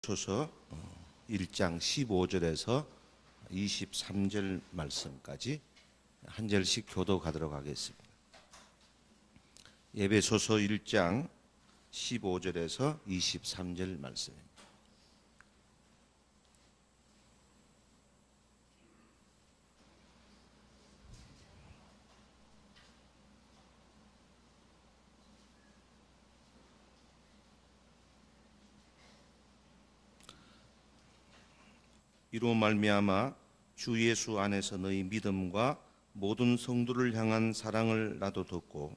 초서 1장 15절에서 23절 말씀까지 한 절씩 교독하도록 하겠습니다. 에베소서 1장 15절에서 23절 말씀입니다. 이로 말미암아 주 예수 안에서 너희 믿음과 모든 성도를 향한 사랑을 나도 듣고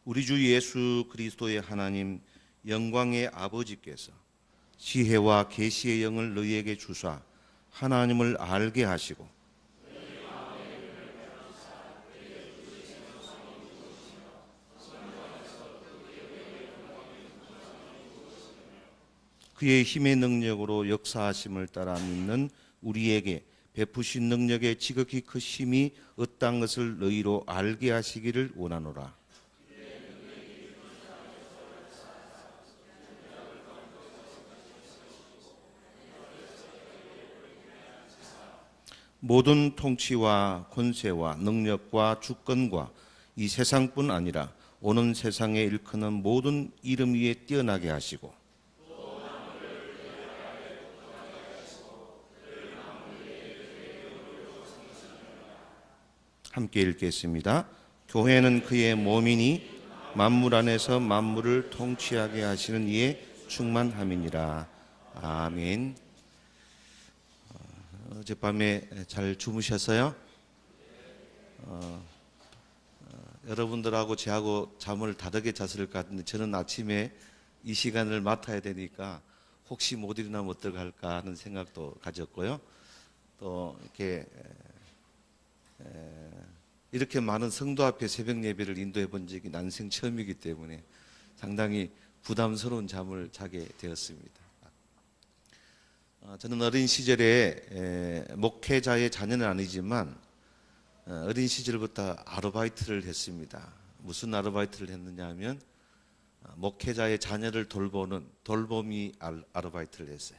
우리 주 예수 그리스도의 하나님 영광의 아버지께서 지혜와 계시의 영을 너희에게 주사 하나님을 알게 하시고 그의 힘의 능력으로 역사하심을 따라 믿는 우리에게 베푸신 능력의 지극히 크심이 어떤 것을 너희로 알게 하시기를 원하노라. 모든 통치와 권세와 능력과 주권과 이 세상뿐 아니라 오는 세상에 일컫는 모든 이름 위에 뛰어나게 하시고 함께 읽겠습니다. 교회는 그의 몸이니 만물 안에서 만물을 통치하게 하시는 이의 충만함이니라. 아멘. 어젯밤에 잘 주무셨어요? 여러분들하고 저하고 잠을 다르게 잤을 것 같은데 저는 아침에 이 시간을 맡아야 되니까 혹시 못 일어나면 어떡할까 하는 생각도 가졌고요. 또 이렇게 많은 성도 앞에 새벽 예배를 인도해 본 적이 난생 처음이기 때문에 상당히 부담스러운 잠을 자게 되었습니다. 저는 어린 시절에 목회자의 자녀는 아니지만 어린 시절부터 아르바이트를 했습니다. 무슨 아르바이트를 했느냐 하면 목회자의 자녀를 돌보는 돌보미 아르바이트를 했어요.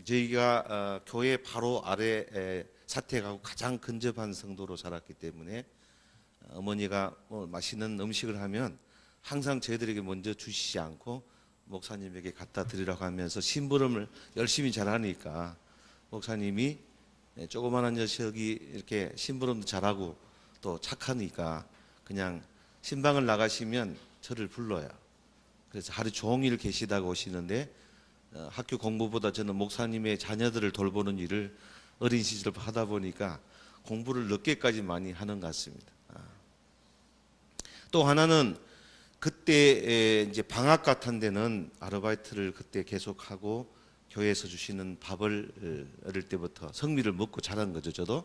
저희가 교회 바로 아래 사택하고 가장 근접한 성도로 살았기 때문에 어머니가 맛있는 음식을 하면 항상 저희들에게 먼저 주시지 않고 목사님에게 갖다 드리라고 하면서 심부름을 열심히 잘하니까 목사님이 조그마한 녀석이 이렇게 심부름도 잘하고 또 착하니까 그냥 신방을 나가시면 저를 불러요. 그래서 하루 종일 계시다가 오시는데 학교 공부보다 저는 목사님의 자녀들을 돌보는 일을 어린 시절 하다 보니까 공부를 늦게까지 많이 하는 것 같습니다. 또 하나는 그때 이제 방학 같은 데는 아르바이트를 그때 계속하고 교회에서 주시는 밥을 어릴 때부터 성미를 먹고 자란 거죠, 저도.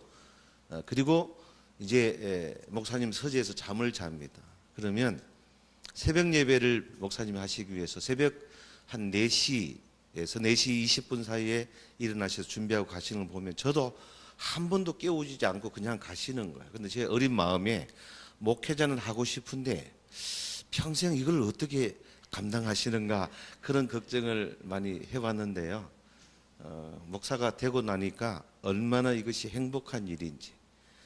그리고 이제 목사님 서재에서 잠을 잡니다. 그러면 새벽 예배를 목사님이 하시기 위해서 새벽 한 4시에서 4시 20분 사이에 일어나셔서 준비하고 가시는 걸 보면 저도 한 번도 깨우지 않고 그냥 가시는 거예요. 근데 제 어린 마음에 목회자는 하고 싶은데 평생 이걸 어떻게 감당하시는가 그런 걱정을 많이 해봤는데요. 목사가 되고 나니까 얼마나 이것이 행복한 일인지.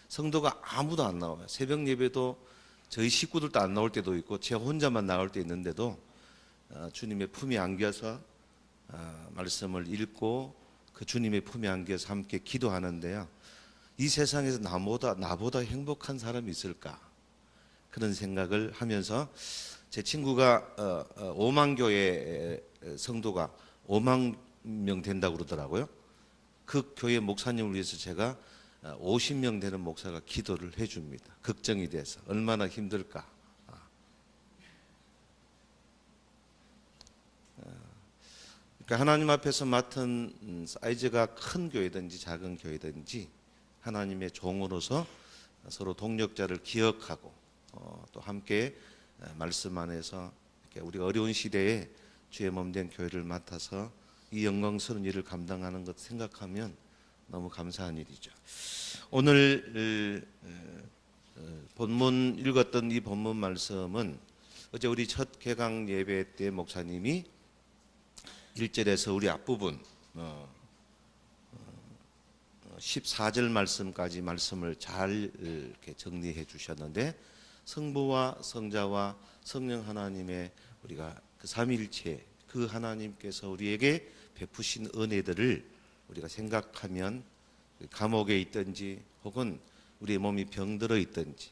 성도가 아무도 안 나와요. 새벽 예배도 저희 식구들도 안 나올 때도 있고 제가 혼자만 나올 때 있는데도 주님의 품에 안겨서 말씀을 읽고 그 주님의 품에 안겨서 함께 기도하는데요. 이 세상에서 나보다 행복한 사람이 있을까? 그런 생각을 하면서 제 친구가 오만교회 성도가 5만 명 된다고 그러더라고요. 그 교회 목사님을 위해서 제가 50명 되는 목사가 기도를 해줍니다. 걱정이 돼서 얼마나 힘들까. 그러니까 하나님 앞에서 맡은 사이즈가 큰 교회든지 작은 교회든지 하나님의 종으로서 서로 동력자를 기억하고 또 함께 말씀 안에서 우리가 어려운 시대에 주의 몸된 교회를 맡아서 이 영광스러운 일을 감당하는 것 생각하면 너무 감사한 일이죠. 오늘 본문 읽었던 이 본문 말씀은 어제 우리 첫 개강 예배 때 목사님이 1절에서 우리 앞부분 14절 말씀까지 말씀을 잘 이렇게 정리해 주셨는데, 성부와 성자와 성령 하나님의 우리가 그 삼위일체 그 하나님께서 우리에게 베푸신 은혜들을 우리가 생각하면, 감옥에 있든지 혹은 우리의 몸이 병들어 있든지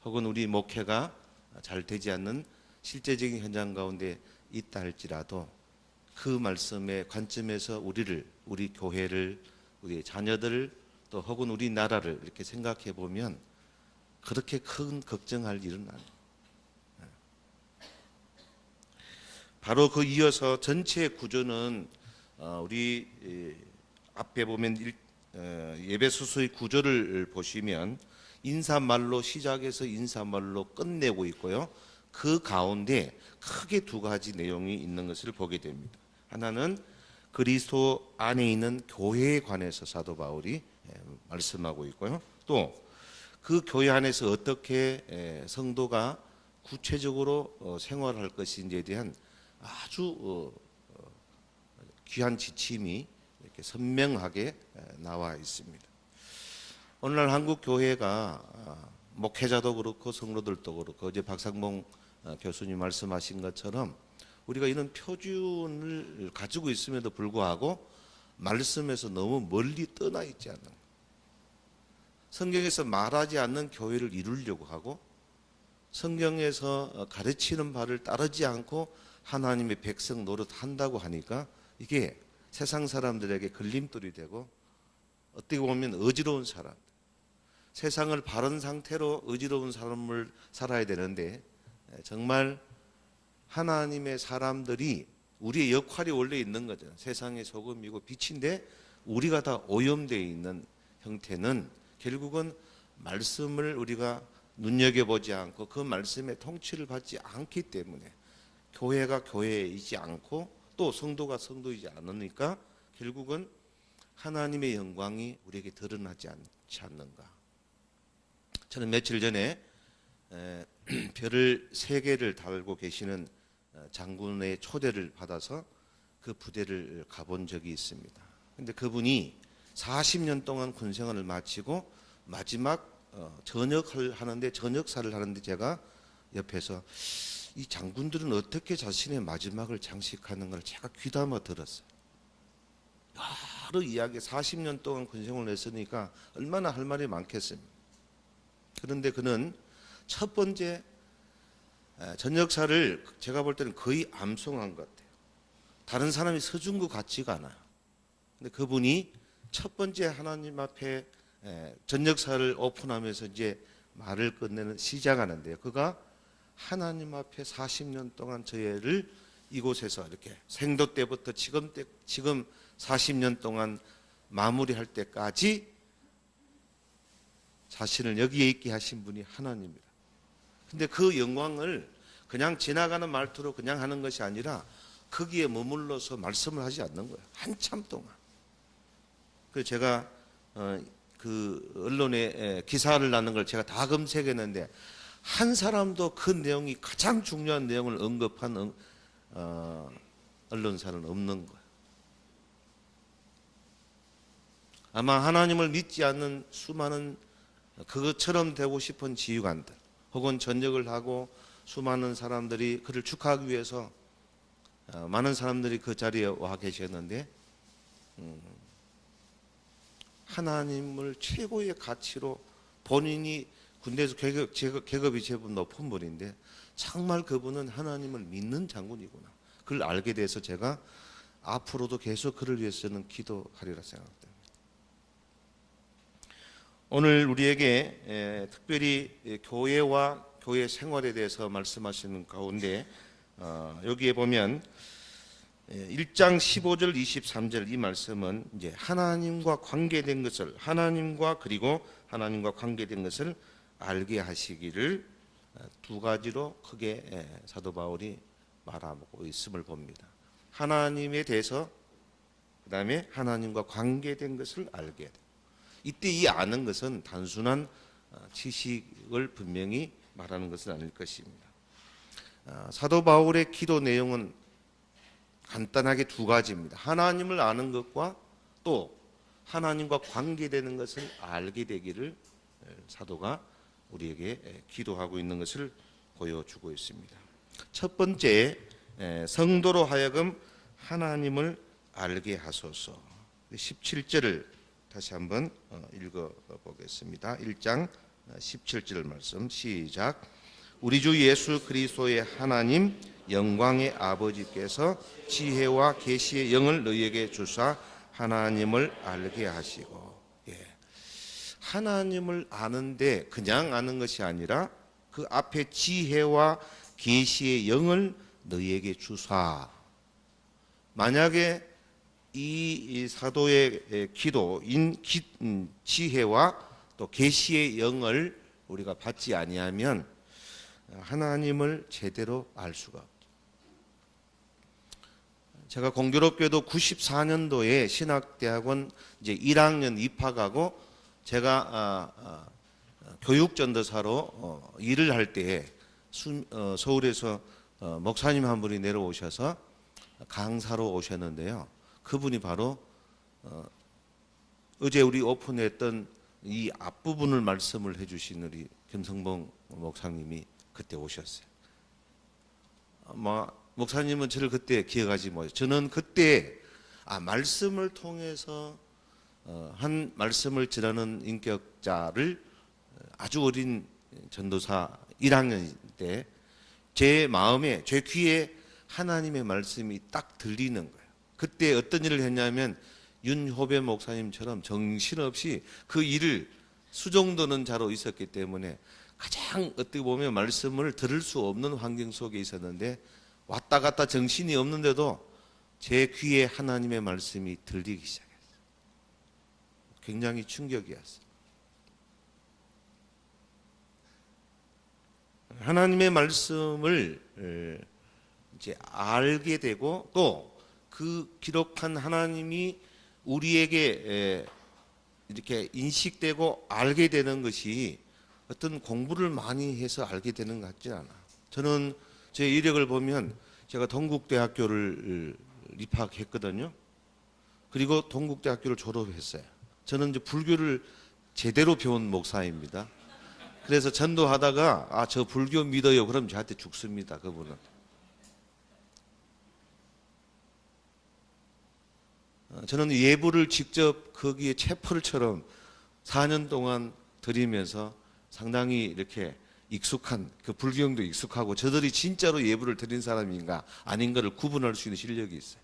혹은 우리 목회가 잘 되지 않는 실제적인 현장 가운데 있다 할지라도 그 말씀의 관점에서 우리 교회를, 우리의 자녀들을, 또 혹은 우리나라를 이렇게 생각해 보면 그렇게 큰 걱정할 일은 아니에요. 바로 그 이어서 전체 구조는 우리 앞에 보면 예배 수수의 구조를 보시면 인사말로 시작해서 인사말로 끝내고 있고요. 그 가운데 크게 두 가지 내용이 있는 것을 보게 됩니다. 하나는 그리스도 안에 있는 교회에 관해서 사도 바울이 말씀하고 있고요. 또 그 교회 안에서 어떻게 성도가 구체적으로 생활할 것인지에 대한 아주 귀한 지침이 이렇게 선명하게 나와 있습니다. 오늘날 한국 교회가 목회자도 그렇고 성도들도 그렇고 어제 박상봉 교수님 말씀하신 것처럼 우리가 이런 표준을 가지고 있음에도 불구하고 말씀에서 너무 멀리 떠나 있지 않는, 성경에서 말하지 않는 교회를 이루려고 하고 성경에서 가르치는 바를 따르지 않고 하나님의 백성 노릇한다고 하니까 이게 세상 사람들에게 걸림돌이 되고, 어떻게 보면 어지러운 사람, 세상을 바른 상태로 어지러운 삶을 살아야 되는데, 정말 하나님의 사람들이 우리의 역할이 원래 있는 거잖아요. 세상의 소금이고 빛인데 우리가 다 오염되어 있는 형태는 결국은 말씀을 우리가 눈여겨보지 않고 그 말씀의 통치를 받지 않기 때문에, 교회가 교회이지 않고 또 성도가 성도이지 않으니까 결국은 하나님의 영광이 우리에게 드러나지 않지 않는가. 저는 며칠 전에 별을 3개를 달고 계시는 장군의 초대를 받아서 그 부대를 가본 적이 있습니다. 근데 그분이 40년 동안 군 생활을 마치고 마지막 전역사를 하는데 제가 옆에서 이 장군들은 어떻게 자신의 마지막을 장식하는 걸 제가 귀담아 들었어요. 여러 이야기, 40년 동안 군 생활을 했으니까 얼마나 할 말이 많겠습니까? 그런데 그는 첫 번째 전역사를 제가 볼 때는 거의 암송한 것 같아요. 다른 사람이 서준 것 같지가 않아요. 근데 그분이 첫 번째 하나님 앞에 전역사를 오픈하면서 이제 말을 끝내는 시작하는데요. 그가 하나님 앞에 40년 동안 저희를 이곳에서 이렇게 생도 때부터 지금 40년 동안 마무리할 때까지 자신을 여기에 있게 하신 분이 하나님입니다. 근데 그 영광을 그냥 지나가는 말투로 그냥 하는 것이 아니라 거기에 머물러서 말씀을 하지 않는 거예요. 한참 동안. 그래서 제가 그 언론에 기사를 나는 걸 제가 다 검색했는데 한 사람도 그 내용이 가장 중요한 내용을 언급한 언론사는 없는 거예요. 아마 하나님을 믿지 않는 수많은 그것처럼 되고 싶은 지휘관들 혹은 전역을 하고 수많은 사람들이 그를 축하하기 위해서 많은 사람들이 그 자리에 와 계셨는데 하나님을 최고의 가치로, 본인이 군대에서 계급이 제법 높은 분인데 정말 그분은 하나님을 믿는 장군이구나. 그걸 알게 돼서 제가 앞으로도 계속 그를 위해서는 기도하리라 생각됩니다. 오늘 우리에게 특별히 교회와 교회 생활에 대해서 말씀하시는 가운데 여기에 보면 1장 15절 23절 이 말씀은 이제 하나님과 관계된 것을, 그리고 하나님과 관계된 것을 알게 하시기를 두 가지로 크게 사도 바울이 말하고 있음을 봅니다. 하나님에 대해서, 그 다음에 하나님과 관계된 것을 알게 돼요. 이때 이 아는 것은 단순한 지식을 분명히 말하는 것은 아닐 것입니다. 사도 바울의 기도 내용은 간단하게 두 가지입니다. 하나님을 아는 것과 또 하나님과 관계되는 것을 알게 되기를 사도가 우리에게 기도하고 있는 것을 보여주고 있습니다. 첫 번째, 성도로 하여금 하나님을 알게 하소서. 17절을 다시 한번 읽어보겠습니다. 1장 17절 말씀 시작. 우리 주 예수 그리스도의 하나님 영광의 아버지께서 지혜와 계시의 영을 너희에게 주사 하나님을 알게 하시고, 하나님을 아는데 그냥 아는 것이 아니라 그 앞에 지혜와 계시의 영을 너희에게 주사. 만약에 이 사도의 기도인 지혜와 또 계시의 영을 우리가 받지 아니하면 하나님을 제대로 알 수가 없죠. 제가 공교롭게도 94년도에 신학대학원 이제 1학년 입학하고 제가 교육전도사로 일을 할 때에 서울에서 목사님 한 분이 내려오셔서 강사로 오셨는데요. 그분이 바로 어제 우리 오픈했던 이 앞부분을 말씀을 해주신 우리 김성봉 목사님이 그때 오셨어요. 목사님은 저를 그때 기억하지 못해요. 저는 그때 말씀을 통해서 한 말씀을 전하는 인격자를 아주 어린 전도사 1학년 때 제 마음에 제 귀에 하나님의 말씀이 딱 들리는 거예요. 그때 어떤 일을 했냐면 윤호배 목사님처럼 정신없이 그 일을 수종도는 자로 있었기 때문에 가장 어떻게 보면 말씀을 들을 수 없는 환경 속에 있었는데 왔다 갔다 정신이 없는데도 제 귀에 하나님의 말씀이 들리기 시작했어요. 굉장히 충격이었어요. 하나님의 말씀을 이제 알게 되고 또 그 기록한 하나님이 우리에게 이렇게 인식되고 알게 되는 것이 어떤 공부를 많이 해서 알게 되는 것 같지 않아. 저는 제 이력을 보면 제가 동국대학교를 입학했거든요. 그리고 동국대학교를 졸업했어요. 저는 이제 불교를 제대로 배운 목사입니다. 그래서 전도하다가 저 불교 믿어요. 그럼 저한테 죽습니다. 그분은. 저는 예불을 직접 거기에 채플처럼 4년 동안 드리면서 상당히 이렇게 익숙한 그 불경도 익숙하고 저들이 진짜로 예불을 드린 사람인가 아닌가를 구분할 수 있는 실력이 있어요.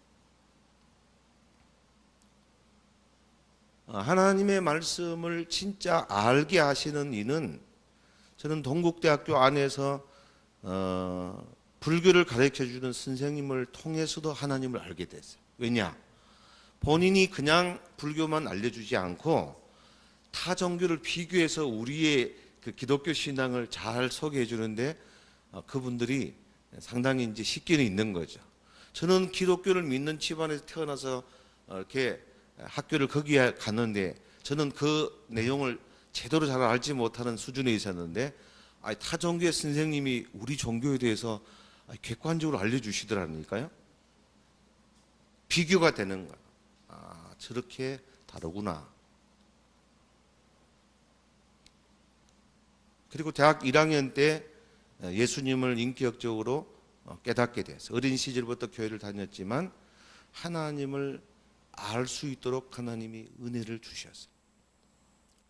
하나님의 말씀을 진짜 알게 하시는 이는 저는 동국대학교 안에서 불교를 가르쳐주는 선생님을 통해서도 하나님을 알게 됐어요. 왜냐? 본인이 그냥 불교만 알려주지 않고 타 종교를 비교해서 우리의 그 기독교 신앙을 잘 소개해 주는데 그분들이 상당히 이제 식견이 있는 거죠. 저는 기독교를 믿는 집안에서 태어나서 이렇게 학교를 거기에 갔는데 저는 그 내용을 제대로 잘 알지 못하는 수준에 있었는데 타 종교의 선생님이 우리 종교에 대해서 객관적으로 알려주시더라니까요. 비교가 되는 거예요. 저렇게 다르구나. 그리고 대학 1학년 때 예수님을 인격적으로 깨닫게 됐어요. 어린 시절부터 교회를 다녔지만 하나님을 알 수 있도록 하나님이 은혜를 주셨어요.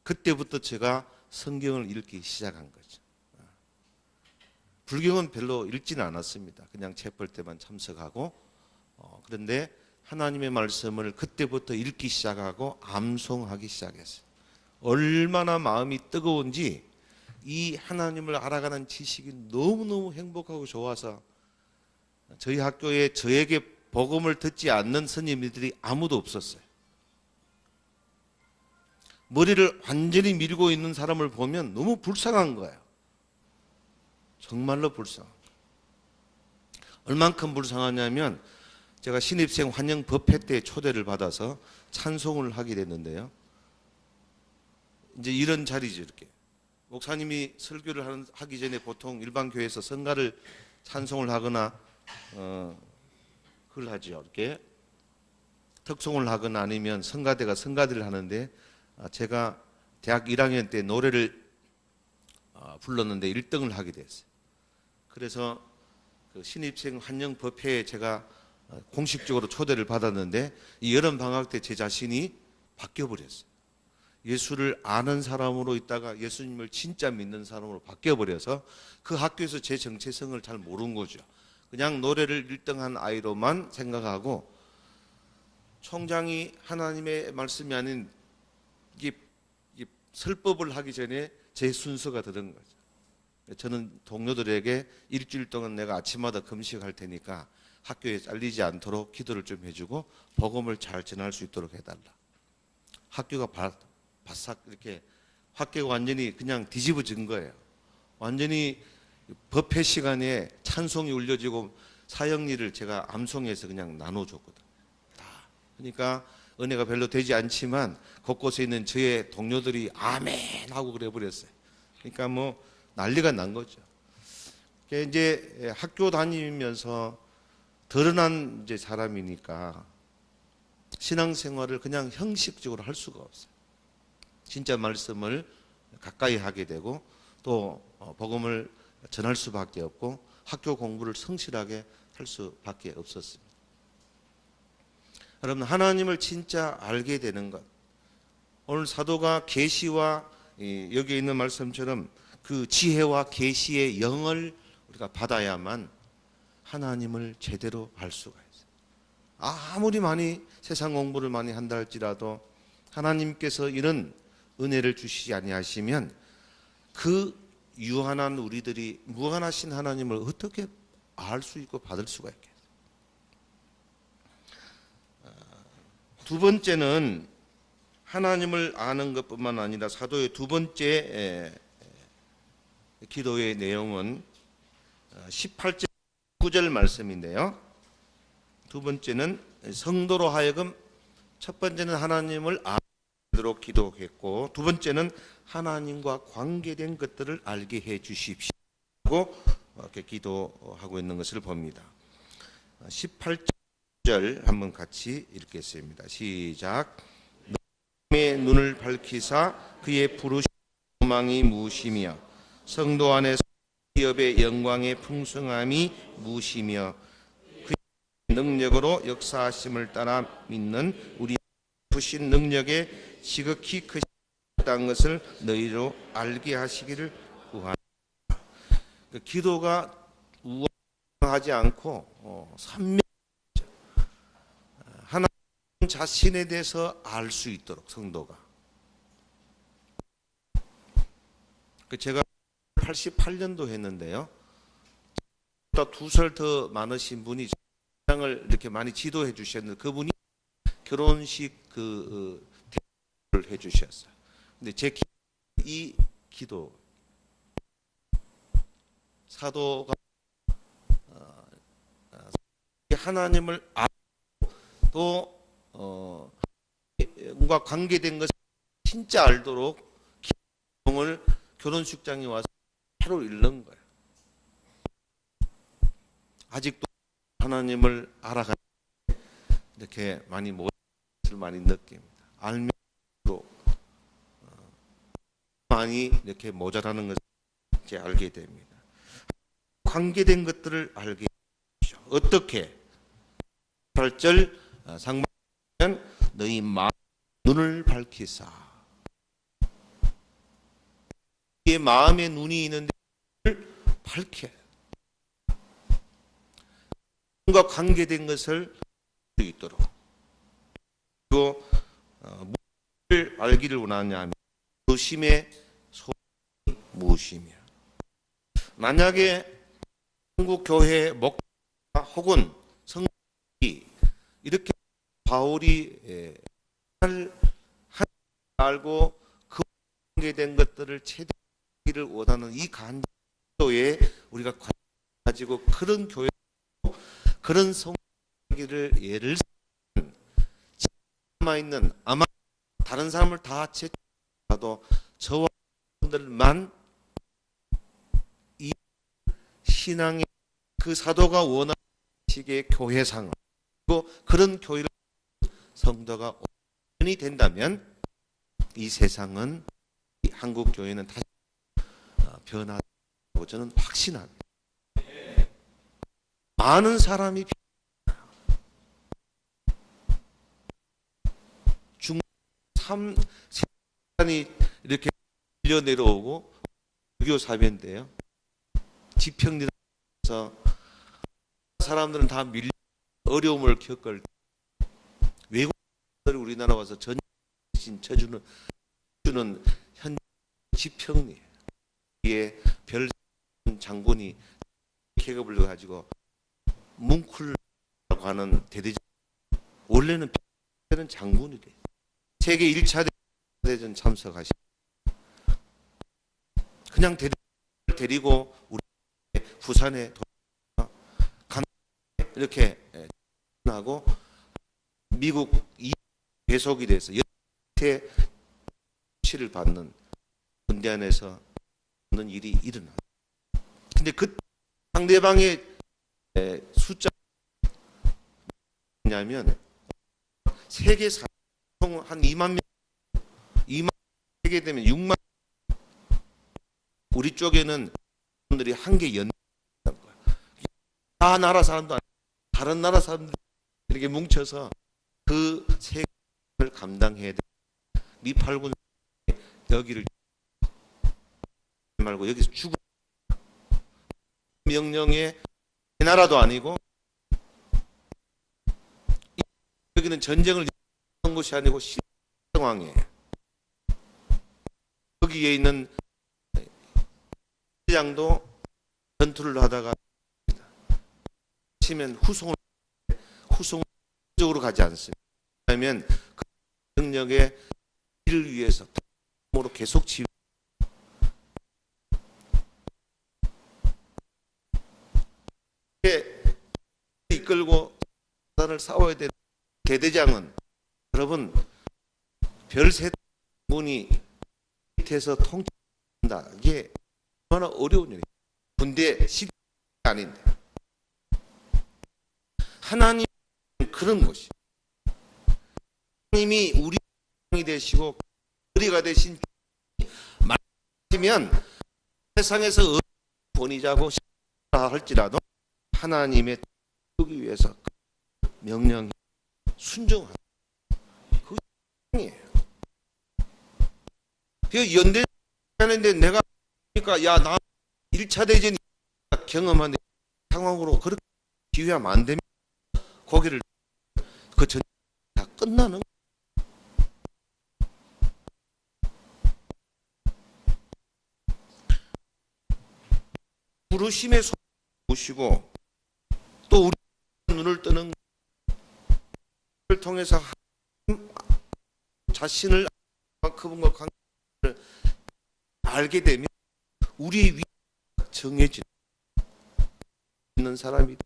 그때부터 제가 성경을 읽기 시작한 거죠. 불경은 별로 읽지는 않았습니다. 그냥 채플 때만 참석하고 그런데 하나님의 말씀을 그때부터 읽기 시작하고 암송하기 시작했어요. 얼마나 마음이 뜨거운지 이 하나님을 알아가는 지식이 너무너무 행복하고 좋아서 저희 학교에 저에게 복음을 듣지 않는 스님들이 아무도 없었어요. 머리를 완전히 밀고 있는 사람을 보면 너무 불쌍한 거예요. 정말로 불쌍한 거예요. 얼만큼 불쌍하냐면 제가 신입생 환영 법회 때 초대를 받아서 찬송을 하게 됐는데요. 이제 이런 자리죠, 이렇게. 목사님이 설교를 하기 전에 보통 일반 교회에서 성가를 찬송을 하거나 그걸 하죠. 이렇게 특송을 하거나 아니면 성가대가 성가대를 하는데 제가 대학 1학년 때 노래를 불렀는데 1등을 하게 됐어요. 그래서 그 신입생 환영 법회에 제가 공식적으로 초대를 받았는데 이 여름 방학 때 제 자신이 바뀌어 버렸어요. 예수를 아는 사람으로 있다가 예수님을 진짜 믿는 사람으로 바뀌어 버려서 그 학교에서 제 정체성을 잘 모르는 거죠. 그냥 노래를 1등한 아이로만 생각하고 총장이 하나님의 말씀이 아닌 이게 설법을 하기 전에 제 순서가 들은 거죠. 저는 동료들에게 일주일 동안 내가 아침마다 금식할 테니까 학교에 잘리지 않도록 기도를 좀 해주고 복음을 잘 전할 수 있도록 해달라. 학교가 바싹 이렇게 학교가 완전히 그냥 뒤집어진 거예요. 완전히 법회 시간에 찬송이 울려지고 사형리를 제가 암송해서 그냥 나눠줬거든. 다. 그러니까 은혜가 별로 되지 않지만 곳곳에 있는 저의 동료들이 아멘 하고 그래 버렸어요. 그러니까 뭐 난리가 난 거죠. 이제 학교 다니면서 드러난 이제 사람이니까 신앙생활을 그냥 형식적으로 할 수가 없어요. 진짜 말씀을 가까이 하게 되고 또 복음을 전할 수밖에 없고 학교 공부를 성실하게 할 수밖에 없었습니다. 여러분, 하나님을 진짜 알게 되는 것, 오늘 사도가 계시와 여기에 있는 말씀처럼 그 지혜와 계시의 영을 우리가 받아야만 하나님을 제대로 알 수가 있어요. 아무리 많이 세상 공부를 많이 한다 할지라도 하나님께서 이런 은혜를 주시지 아니하시면 그 유한한 우리들이 무한하신 하나님을 어떻게 알 수 있고 받을 수가 있겠어요. 두 번째는 하나님을 아는 것뿐만 아니라 사도의 두 번째 기도의 내용은 18절 9절 말씀인데요. 두 번째는 성도로 하여금 첫 번째는 하나님을 알도록 기도했고 두 번째는 하나님과 관계된 것들을 알게 해 주십시오 하고 이렇게 기도하고 있는 것을 봅니다. 18절 한번 같이 읽겠습니다. 시작. 의 눈을 밝히사 그의 부르신 소망이 무엇이며 성도 안에서 기업의 영광의 풍성함이 무엇이며 그의 능력으로 역사하심을 따라 믿는 우리 부신 능력에 지극히 크시다는 것을 너희로 알게 하시기를 구하노라. 그 기도가 우아하지 않고 선명 하나님 자신에 대해서 알 수 있도록 성도가 제가 88년도 했는데요. 두 살 더 많으신 분이 장을 이렇게 많이 지도해 주셨는데 그분이 결혼식 대표를 해 주셨어요. 근데 제 이 기도 사도가 하나님을 알고 또 뭔가 관계된 것을 진짜 알도록 기도를 결혼식장에 와서 하루 읽는 거예요. 아직도 하나님을 알아가는 이렇게 많이 것을 많이 느낍니다. 알면서도 많이 이렇게 모자라는 것을 이제 알게 됩니다. 관계된 것들을 알게 되죠. 어떻게? 8절 상반은 너희 눈을 밝히사. 너희의 마음에 눈이 있는데 밝혀. 뭔가 관계된 것을 알 수 있도록. 그리고 무엇을 알기를 원하냐면 도심의 소원이 무엇이며. 만약에 한국 교회 목사 혹은 성도들이 이렇게 바울이 알고 그 관계된 것들을 최대하기를 원하는 이 간절도에 우리가 가지고 그런 교회 그런 성도기를 예를 들면 남아 있는 아마 다른 사람을 다 제쳐도 저와 분들만 신앙의 그 사도가 원하는 식의 교회상을, 그리고 그런 교회를 성도가 온전히 된다면 이 세상은, 이 한국 교회는 다시 변화하고 저는 확신합니다. 많은 사람이 중3 세간이 이렇게 밀려 내려오고 유교 사변인데요. 지평리에서 사람들은 다 밀려 어려움을 겪을 때 외국인들이 우리나라 와서 전신 쳐주는 현 지평리 에 별 장군이 계급을 가지고 뭉클라고 하는 대대장, 원래는 장군이래. 세계 1차 대전 참석하시. 그냥 데리고 우리 부산에 이렇게 하고 미국 배속이 돼서 여태 치를 받는 군대 안에서 는 일이 일어나. 근데 그 상대방의 숫자 뭐냐면 세계 사통 한 2만 명, 2만 세계 되면 6만. 우리 쪽에는 분들이 한 개 연 거야. 다 나라 사람도 아니고 다른 나라 사람들 이렇게 뭉쳐서 그 세계를 감당해야 돼. 미팔군 여기를 말고 여기서 죽을 명령에 나라도 아니고, 여기는 전쟁을 하는 것이 아니고 상황이에요. 거기에 있는 장도 전투를 하다가 치면 후송적으로 가지 않습니다. 왜냐하면 그 능력의 일을 위해서 으로 계속 지휘. 이끌고 사단을 싸워야 되는 대대장은, 여러분, 별세 분이 밑에서 통치한다. 이게 얼마나 어려운 일이에요. 군대 시간이 아닌데. 하나님 그런 것이. 하나님이 우리 이 되시고 우리가 되신 말씀이면 세상에서 권위자고 할지라도 하나님의 하기 위해서 명령에 순종하는 그게 아니에요. 연대하는데 내가 그러니까 야 나 1차 대전 경험한 상황으로 그렇게 기회하면 안 되면 거기를 그 전쟁 다 끝나는 거예요. 부르심의 손을 보시고 또 우리 눈을 뜨는 걸 통해서 자신을 그분과 관계를 알게 되면 우리의 위치가 정해지는 사람이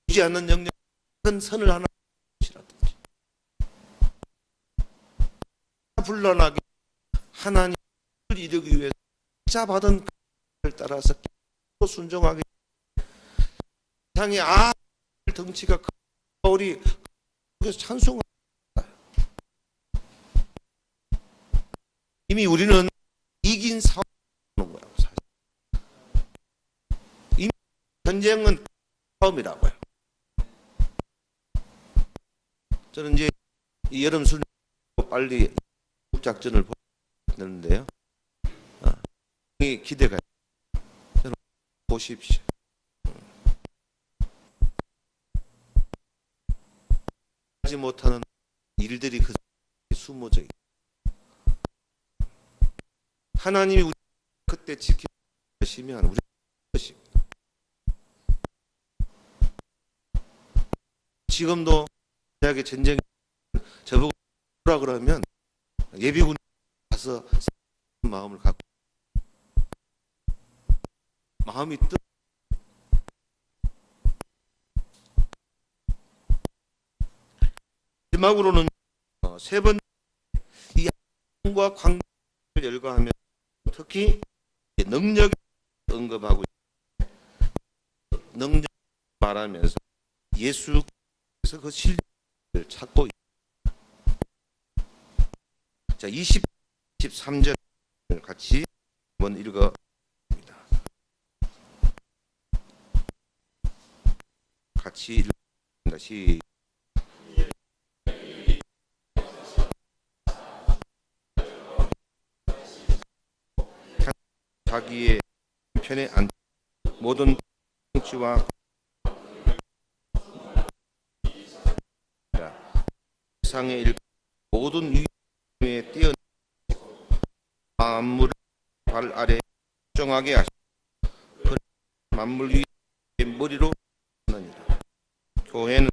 되지 않는 영역 큰 선을 하나 이라든지 불러나게 하나님을 이루기 위해 받은 를 따라서 순종하게 세상에 덩치가 우리 그래서 찬송하는 이미 우리는 이긴 싸움을 하는 거라고. 사실 이미 전쟁은 싸움이라고요. 저는 이제 이 여름 술 빨리 작전을 보는데요. 기대가 여러분 보십시오. 하지 못하는 일들이 그 숨어져 있고 하나님이 우리 그때 지키시면 우리 것입니다. 지금도 만약에 전쟁이 저보고 오라 그러면 예비군 가서 마음을 갖고 마음이 뜨. 마지막으로는 세 번 이 하나님과 관계를 열거하면 특히 능력의 언급하고 능력 말하면서 예수께서 그 실력을 찾고 자 23절 같이 한번 읽어봅니다. 같이 읽습니다. 자기의 편에 앉 모든 통치와 세상의 일 모든 위에 뛰어 만물을 발 아래 정하게 하시고 그 만물 위의 머리로 하느니라. 교회는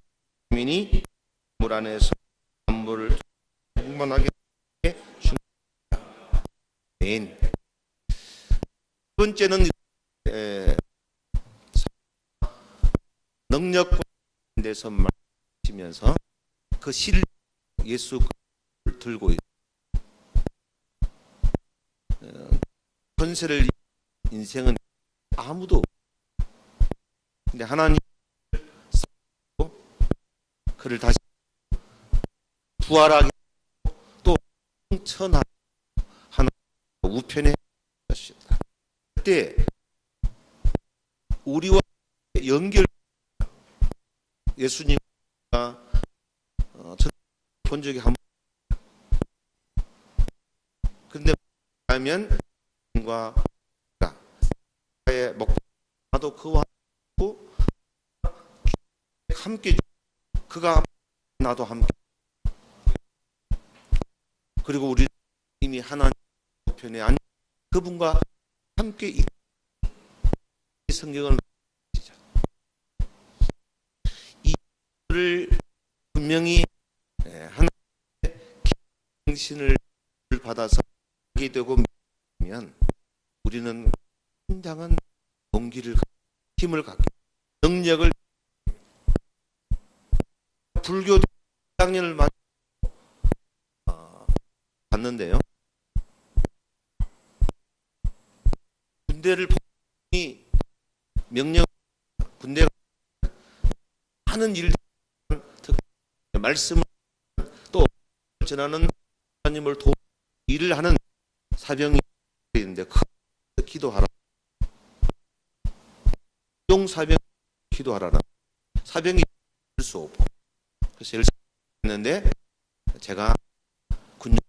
민이 물 안에서 만물을 충만하게 주니다. 두 번째는 능력과 대해서 말하시면서 그 실력 예수를 들고 권세를 인생은 아무도 근데 하나님 그를 다시 부활하게 또 천하 하나 우편에 하셨다. 그때 우리와 연결 예수님과 본 적이 한 번. 그런데 하면 과 먹고 나도 그와 함께 그가 나도 함께 그리고 우리 이미 하나님 편에 앉아 그분과 함께 이 성경을 이를 분명히 하나님의 정신을 받아서 하게 되고 면 우리는 굉장한 용기를 힘을 갖게 능력을 불교 학년을 받는데요. 군대를 명령 군대가 하는 일 말씀을 또 전하는 하나님을 도 일을 하는 사병이 있는데 기도하라. 용사병 기도하라. 사병이 할 수 없고 그래서 열심히 했는데 제가 군인이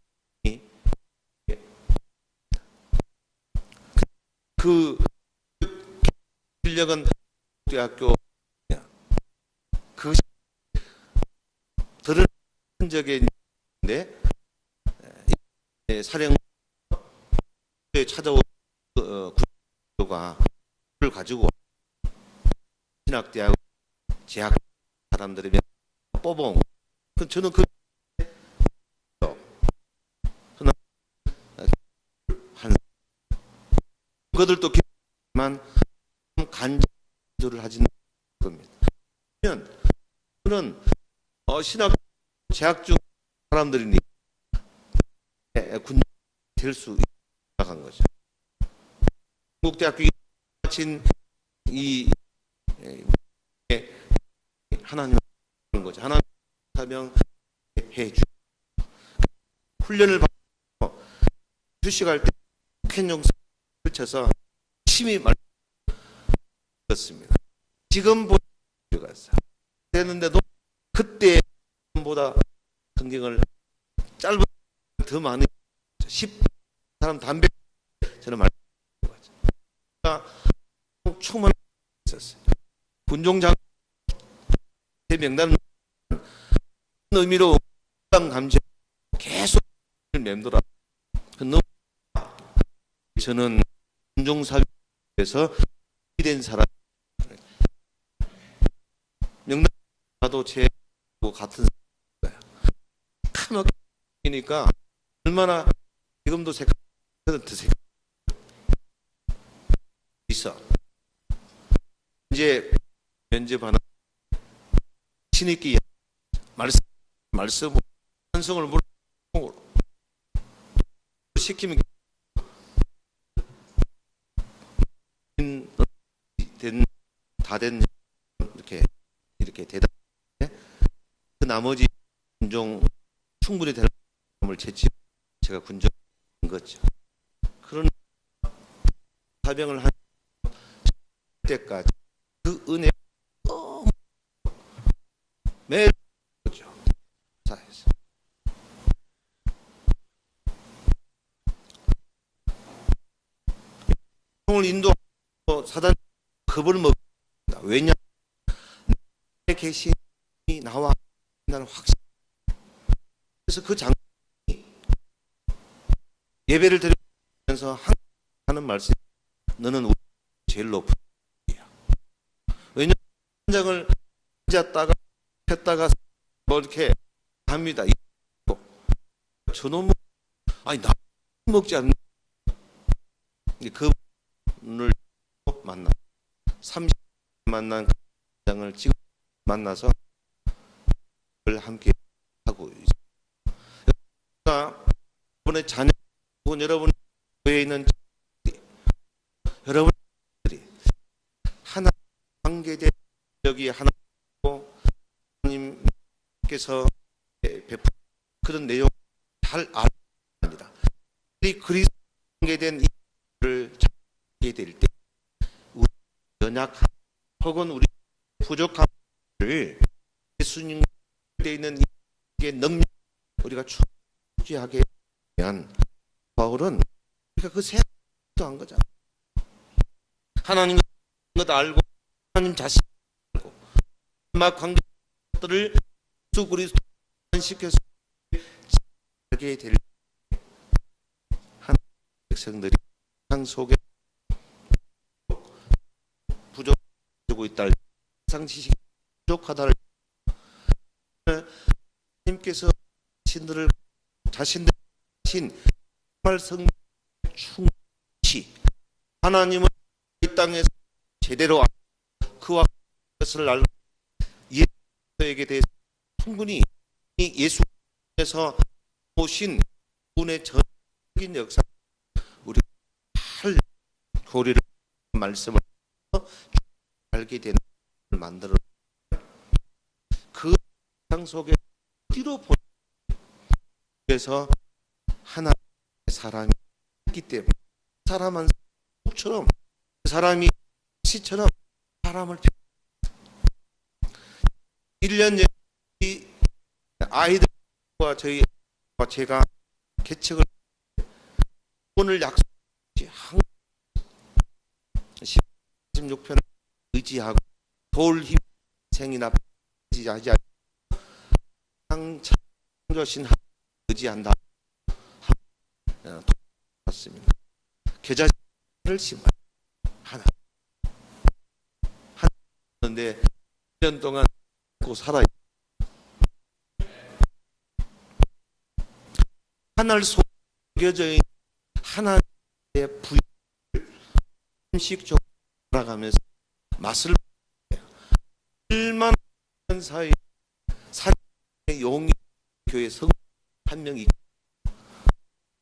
그 실력은 대학교 그 들은 적이 있는데 사령 찾아온 군교가 그걸 가지고 신학대학 재학 사람들이 뽑아온 저는 그 한 그들도 기만 간절을 하지는 겁니다. 그러면 신학 재학 중 사람들이니 군 될 수 있는 거죠. 한국대학교 마친 이 하나님 하는 거죠. 하나님 사명 해주 훈련을 받고 휴식할 때 캔용사 펼쳐서 열심히 말했습니다. 지금 보였어요. 됐는데도 그때보다 성경을 짧은 더 많이 10 사람 담배 저는 말했어요. 충만 있었어요. 군종장 제 명단 의미로 감정 계속 맴돌아. 저는 군종사에서 된 사람 명단도 제 같은 거예요. 카막이니까 얼마나 지금도 색깔 있어. 이제 면접하는 신입기 말씀 찬성을 물어 시키면 다 된 이렇게 대단해. 그 나머지 군종 충분히 될 사람을 채취 제가 군종한 거죠. 그런 사병을 한 때까지 그 은혜 너무 매일 거죠. 사에서 총을 인도하고 사단 겁을 먹습니다. 왜냐? 내 계신이 나와 나는 확신. 그래서 그 장군이 예배를 드리면서 하는 말씀, 너는 우리 제일 높은 이야. 왜냐? 장을 앉았다가 폈다가 뭐 이렇게 합니다. 저놈은 아니 나 먹지 않는 그분을 만나 30년 만난 그 장을 지금 만나서 함께 하고 있습니다. 여러분의 자녀, 여러분 교회에 있는 여러분들이 하나 관계된 여기 하나님께서 베푼 그런 내용 잘 압니다. 이 그리스도 관계된 이를 찾게 될 때 우리 연약함 혹은 우리 부족함을 예수님께 있는 이 능력 우리가 축지하게 위한 바울은 우리가 그 생각도 한 거잖아. 하나님 것 알고 하나님 자신 알고 막 관계들을 예수 그리스도 시켜서 하게 될 하나님 백성들이 상 속에 부족하고 있다. 상 지식이 부족하다를 하나님께서 자신들 정말 성령 충치 하나님을 이 땅에서 제대로 그와 것을 알고 예수에게 대해서 충분히 예수께서 오신 분의 전적인 역사 우리 잘 교리를 말씀을 알게 되는 만들어 그 상 속에 어디로 보내서 하나님의 사람이 있기 때문에 사람은 속처럼 사람이 시처럼 사람을 1년 전에 아이들과 저희와 제가 개척을 오늘 약속이 16편 의지하고 도울 힘 생이나 의지하지 않고 창조신 의지한다. 맞습니다. 계좌를 심어 하나 하는데 1년 동안 고 살아 하늘 속여져 있는 하나님의 부유를 음식적으로 살아가면서 맛을 얼마나 사이 사람의 용이 교회 성 한 명이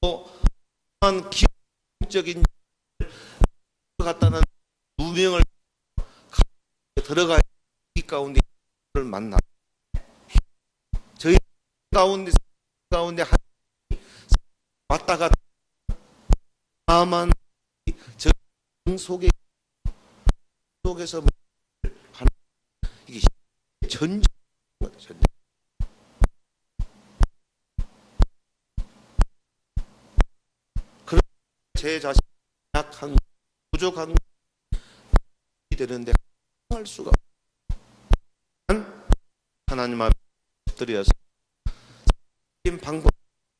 또 기적인 갖다는 누명을 들어가 이 가운데 만나 저희 가운데 왔다가 다만 저 속에서 하는 이게 전쟁 그런 제 자신 약한 부족한 되는데 할 수가 하나님 앞에 엎드려서 방법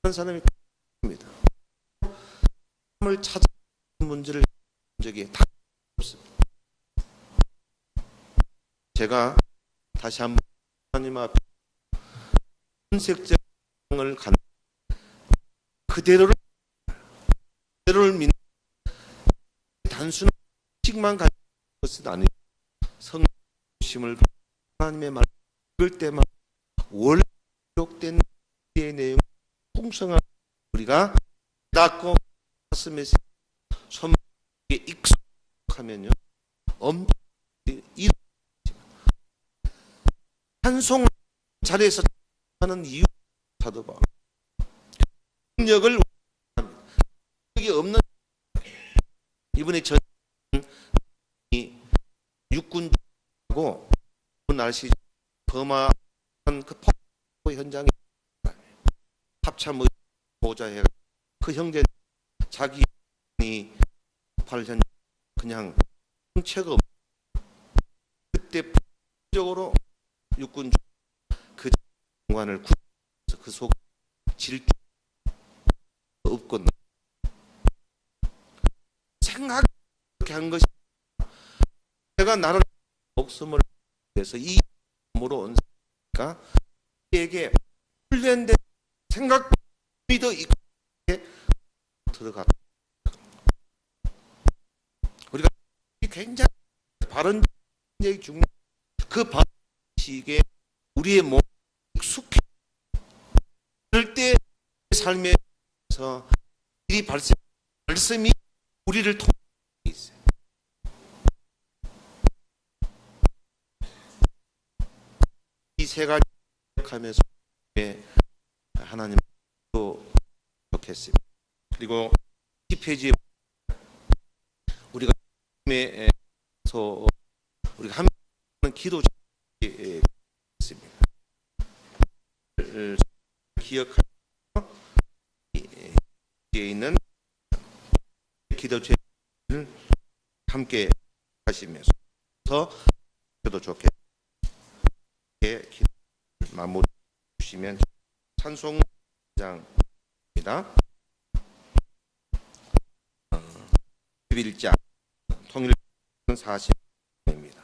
하는 사람이 있습니다. 하나님을 찾는 문제를 적이 다 없습니다. 제가 다시 한번 하나님 앞에 선색적을 간 그대로를 믿는 단순한 식만 가진 것은 아니고 성심을 하나님의 말 읽을 때만 원래 기록된 내용 풍성한 우리가 닫고 가슴에서 손목에 익숙하면요 엄청 찬송 자리에서 하는 이유 사도바 능력을 능력이 없는 이번에 전 육군하고 날씨 범한 그 폭포 현장에 합참 보좌해 그 형제 자기 폭발 현 그냥 정체가 없. 그때 적으로 육군 그 장관을 그 속 질주 없고 생각 그렇게 한 것이 내가 나를 목숨을 위해서 이 몸으로 온 사람이니까 에게 훈련된 생각 믿어 있게 들어가. 우리가 굉장히 바른 얘기 중그 방식에 우리의 몸이 익숙해 그럴 때 삶에서 일이 발생 말씀이 우리를 통해 있어요. 이 세 가지 하면서 하나님도 좋겠습니다. 그리고 10페이지에 우리가 우리가 한 기도 있습니다. 기억하며 있는 기도 제를 함께 하시면서 저도 좋게 마무리 주시면 찬송장입니다. 11장 통일 40입니다.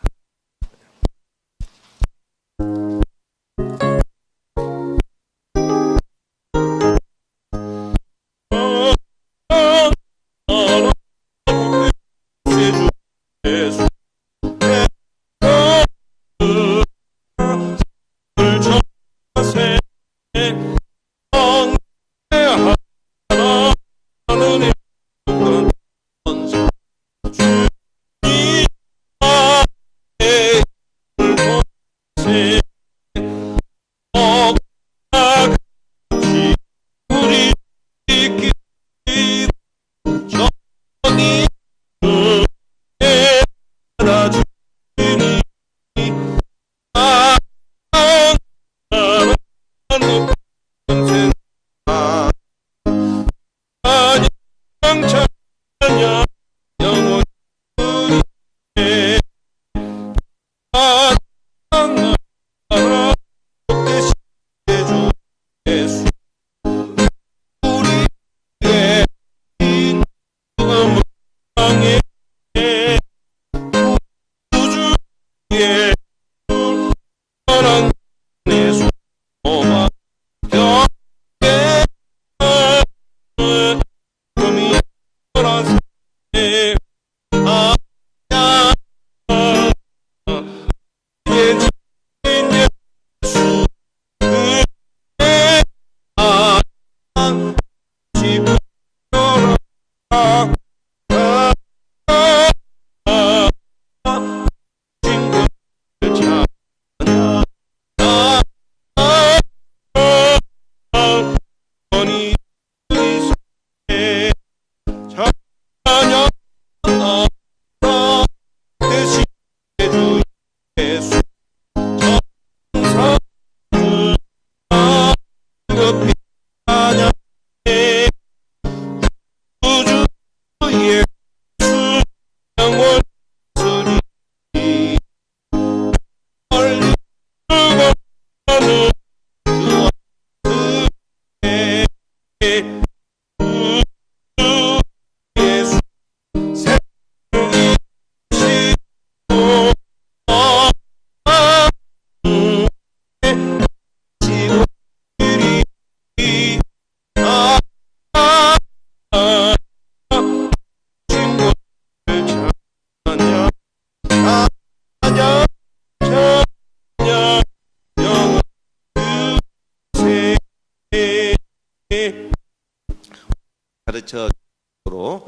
가르쳐로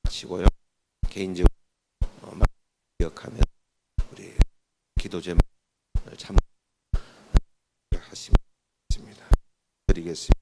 하시고요. 개인적으로 기억하면 우리 기도 제목 참하시면 드리겠습니다.